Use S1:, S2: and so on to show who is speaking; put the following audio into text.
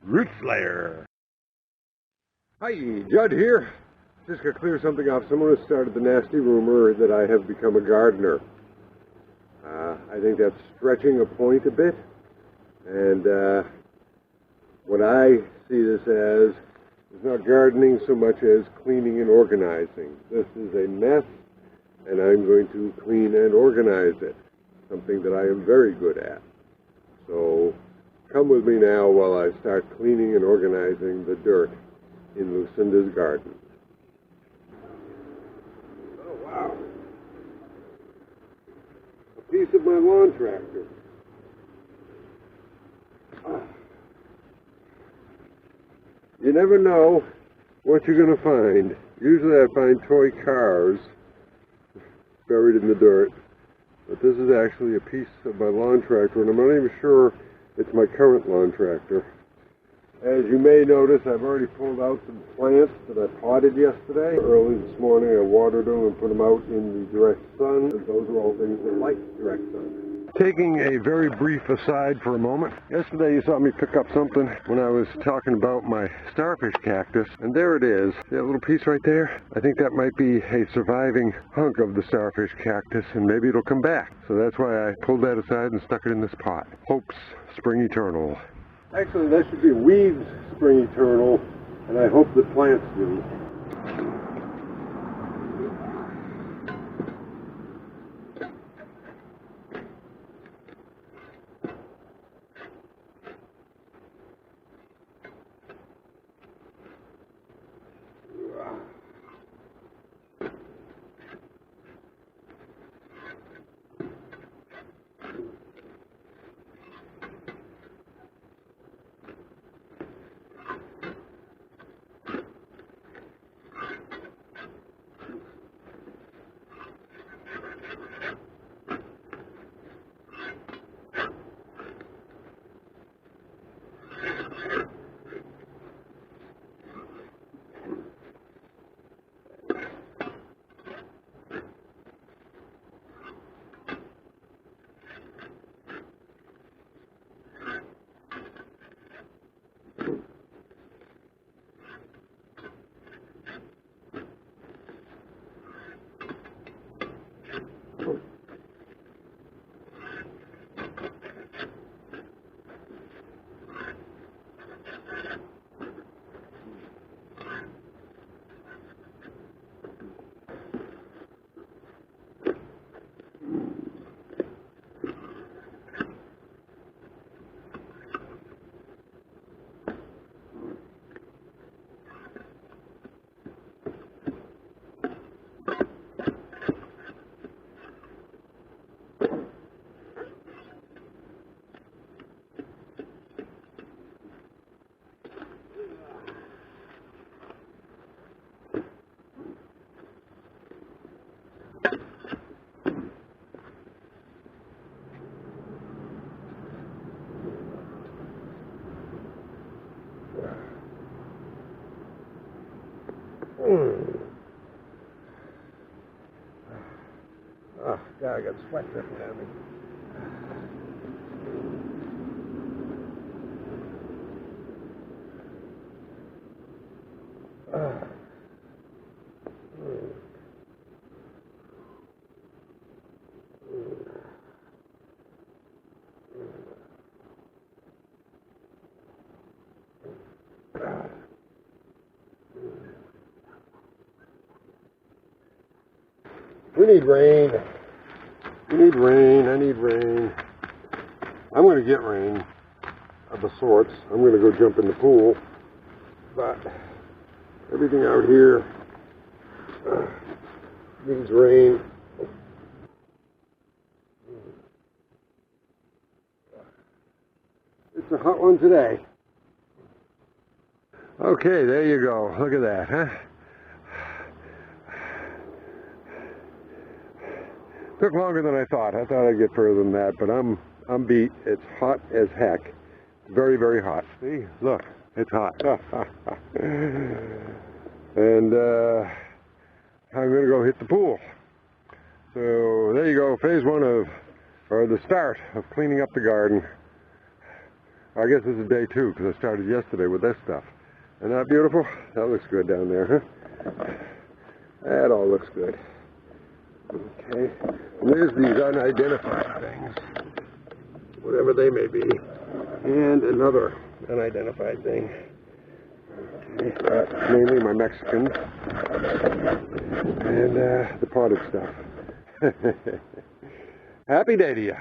S1: Root Slayer.
S2: Hi, Judd here. Just to clear something up, someone has started the nasty rumor that I have become a gardener. I think that's stretching a point a bit. And what I see this as is not gardening so much as cleaning and organizing. This is a mess, and I'm going to clean and organize it, something that I am very good at. So come with me now while I start cleaning and organizing the dirt in Lucinda's garden. Oh, wow. A piece of my lawn tractor. You never know what you're going to find. Usually I find toy cars buried in the dirt, but this is actually a piece of my lawn tractor, and I'm not even sure it's my current lawn tractor. As you may notice, I've already pulled out some plants that I potted yesterday. Early this morning I watered them and put them out in the direct sun. Those are all things that like direct sun. Taking a very brief aside for a moment. Yesterday you saw me pick up something when I was talking about my starfish cactus, and there it is. That little piece right there, I think that might be a surviving hunk of the starfish cactus, and maybe it'll come back. So that's why I pulled that aside and stuck it in this pot. Hopes spring eternal. Actually, that should be weeds spring eternal, and I hope the plants do. Oh, God, I got sweat dripping on me. We need rain. We need rain. I need rain. I'm going to get rain of a sorts. I'm going to go jump in the pool. But everything out here needs rain. It's a hot one today. Okay, there you go. Look at that, huh? Took longer than I thought. I thought I'd get further than that, but I'm beat. It's hot as heck. Very, very hot. See? Look, it's hot. And I'm going to go hit the pool. So there you go, phase one of, or the start of cleaning up the garden. I guess this is day 2 because I started yesterday with this stuff. Isn't that beautiful? That looks good down there, huh? That all looks good. Okay. And there's these unidentified things, whatever they may be. And another unidentified thing. Okay. Mainly my Mexicans. And the potted stuff. Happy day to you.